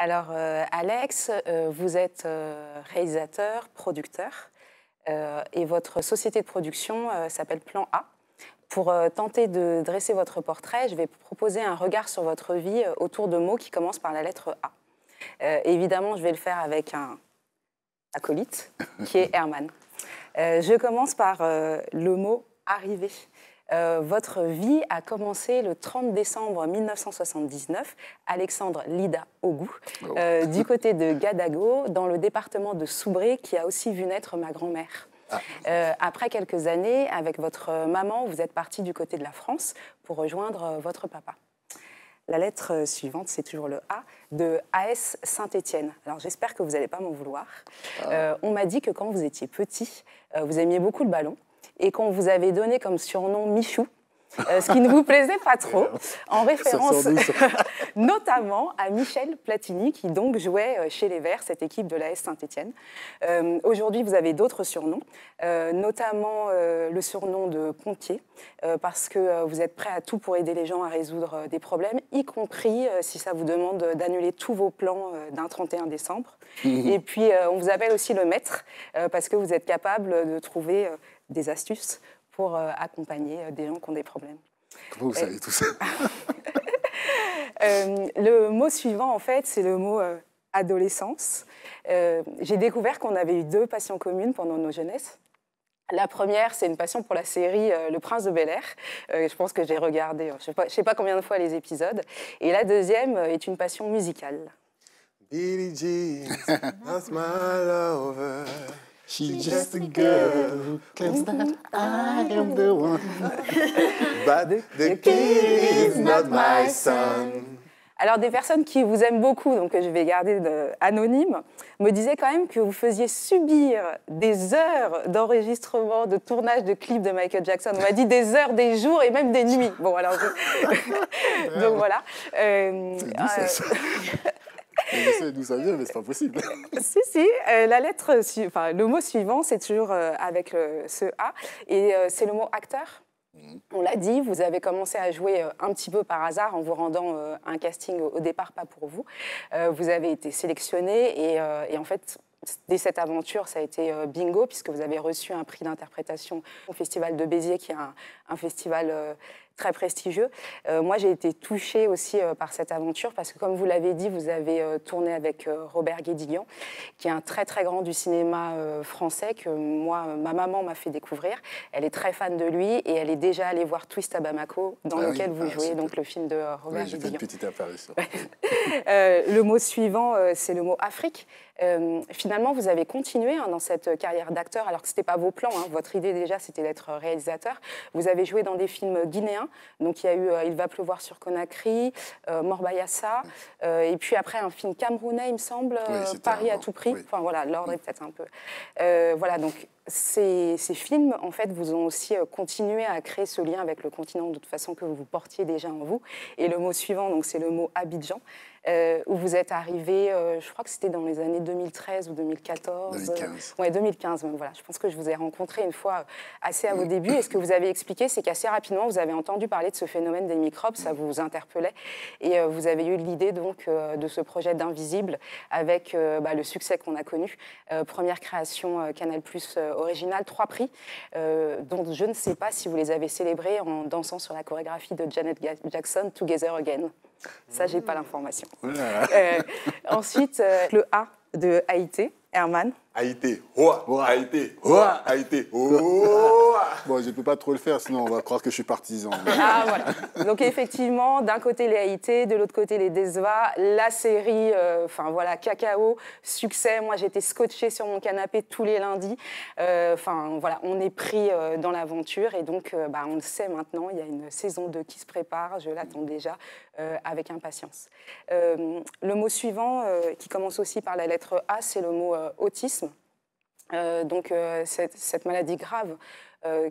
Alors, Alex, vous êtes réalisateur, producteur, et votre société de production s'appelle Plan A. Pour tenter de dresser votre portrait, je vais proposer un regard sur votre vie autour de mots qui commencent par la lettre A. Évidemment, je vais le faire avec un acolyte, qui est Herman. Je commence par le mot « arriver ». Votre vie a commencé le 30 décembre 1979, Alexandre Lida Ogou, du côté de Gadago, dans le département de Soubré, qui a aussi vu naître ma grand-mère. Après quelques années, avec votre maman, vous êtes parti du côté de la France pour rejoindre votre papa. La lettre suivante, c'est toujours le A, de AS Saint-Étienne. Alors j'espère que vous n'allez pas m'en vouloir. On m'a dit que quand vous étiez petit, vous aimiez beaucoup le ballon et qu'on vous avait donné comme surnom Michou, ce qui ne vous plaisait pas trop, en référence notamment à Michel Platini, qui donc jouait chez les Verts, cette équipe de l'AS Saint-Étienne. Aujourd'hui, vous avez d'autres surnoms, notamment le surnom de pompier, parce que vous êtes prêt à tout pour aider les gens à résoudre des problèmes, y compris si ça vous demande d'annuler tous vos plans d'un 31 décembre. Et puis, on vous appelle aussi le maître, parce que vous êtes capable de trouver des astuces pour accompagner des gens qui ont des problèmes. Comment vous savez tout ça? Le mot suivant, en fait, c'est le mot adolescence. J'ai découvert qu'on avait eu deux passions communes pendant nos jeunesses. La première, c'est une passion pour la série Le Prince de Bel-Air. Je pense que j'ai regardé, je sais pas combien de fois les épisodes. Et la deuxième est une passion musicale. Billie Jean, that's my lover. She's just a girl who claims that I am the one. But the kid is not my son. Alors, des personnes qui vous aiment beaucoup, donc que je vais garder anonymes, me disaient quand même que vous faisiez subir des heures d'enregistrement, de tournage de clips de Michael Jackson. On m'a dit des heures, des jours et même des nuits. Bon, alors, donc voilà. Je sais d'où ça vient, mais c'est pas possible. Si, la lettre, enfin, le mot suivant, c'est toujours avec ce A, et c'est le mot acteur. On l'a dit, vous avez commencé à jouer un petit peu par hasard en vous rendant un casting au départ, pas pour vous. Vous avez été sélectionné et en fait, dès cette aventure, ça a été bingo, puisque vous avez reçu un prix d'interprétation au Festival de Béziers, qui est un festival très prestigieux. Moi, j'ai été touchée aussi par cette aventure, parce que comme vous l'avez dit, vous avez tourné avec Robert Guédiguian, qui est un très très grand du cinéma français, que moi, ma maman m'a fait découvrir. Elle est très fan de lui, et elle est déjà allée voir Twist à Bamako, dans lequel vous jouez, donc le film de Robert Guédiguian. J'ai fait une petite apparition. Le mot suivant, c'est le mot Afrique. Finalement, vous avez continué dans cette carrière d'acteur, alors que ce n'était pas vos plans. Votre idée déjà, c'était d'être réalisateur. Vous avez joué dans des films guinéens. Donc il y a eu Il va pleuvoir sur Conakry, Morbayassa, et puis après un film camerounais, il me semble, oui, Paris à tout prix. Oui. Enfin voilà, l'ordre est peut-être un peu... voilà, donc ces films, en fait, vous ont aussi continué à créer ce lien avec le continent de toute façon que vous portiez déjà en vous. Et le mot suivant, donc c'est le mot Abidjan, où vous êtes arrivé, je crois que c'était dans les années 2013 ou 2014. 2015. Ouais, 2015 même, voilà. Je pense que je vous ai rencontré une fois assez à vos débuts. Et ce que vous avez expliqué, c'est qu'assez rapidement, vous avez entendu parler de ce phénomène des microbes, ça vous interpellait. Et vous avez eu l'idée donc de ce projet d'Invisible avec le succès qu'on a connu. Première création Canal+ originale, 3 prix, dont je ne sais pas si vous les avez célébrés en dansant sur la chorégraphie de Janet Jackson, Together Again. Ça, j'ai pas l'information. Ensuite, le A de Haïti, Herman. Haïti, Haïti, Haïti. Bon, je ne peux pas trop le faire, sinon on va croire que je suis partisan. Ah, voilà. Donc, effectivement, d'un côté les Haïti, de l'autre côté les Desva, la série, voilà, Cacao, succès. Moi, j'étais scotchée sur mon canapé tous les lundis. Voilà, on est pris dans l'aventure et donc, on le sait maintenant, il y a une saison 2 qui se prépare. Je l'attends déjà avec impatience. Le mot suivant, qui commence aussi par la lettre A, c'est le mot autisme. Cette maladie grave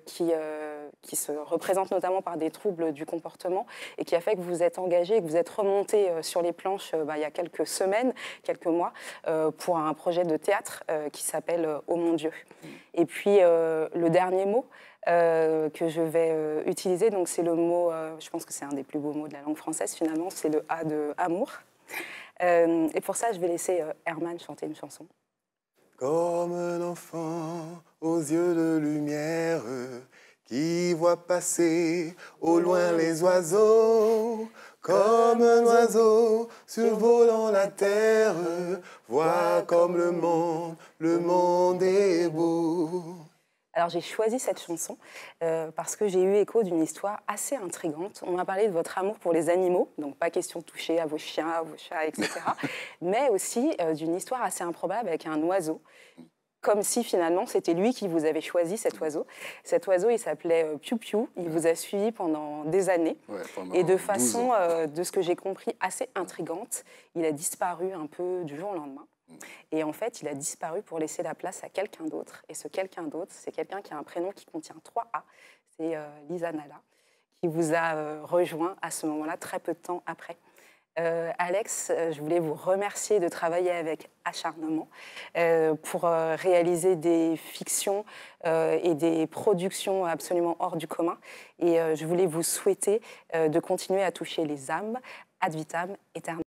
qui se représente notamment par des troubles du comportement et qui a fait que vous êtes engagé et que vous êtes remonté sur les planches il y a quelques semaines, quelques mois, pour un projet de théâtre qui s'appelle « Oh mon Dieu ». Et puis, le dernier mot que je vais utiliser, c'est le mot, je pense que c'est un des plus beaux mots de la langue française finalement, c'est le A de « amour ». Et pour ça, je vais laisser Herman chanter une chanson. Comme un enfant aux yeux de lumière qui voit passer au loin les oiseaux. Comme un oiseau survolant la terre, vois comme le monde est beau. Alors j'ai choisi cette chanson parce que j'ai eu écho d'une histoire assez intrigante. On m'a parlé de votre amour pour les animaux, donc pas question de toucher à vos chiens, à vos chats, etc. Mais aussi d'une histoire assez improbable avec un oiseau. Comme si finalement c'était lui qui vous avait choisi, cet oiseau. Cet oiseau, il s'appelait Piou Piou. Il vous a suivi pendant des années. Ouais, pendant Et de 12 façon, ans. de ce que j'ai compris, assez intrigante, il a disparu un peu du jour au lendemain. Et en fait, il a disparu pour laisser la place à quelqu'un d'autre. Et ce quelqu'un d'autre, c'est quelqu'un qui a un prénom qui contient 3 A. C'est Lisa Nalla, qui vous a rejoint à ce moment-là, très peu de temps après. Alex, je voulais vous remercier de travailler avec acharnement pour réaliser des fictions et des productions absolument hors du commun. Et je voulais vous souhaiter de continuer à toucher les âmes ad vitam aeternam.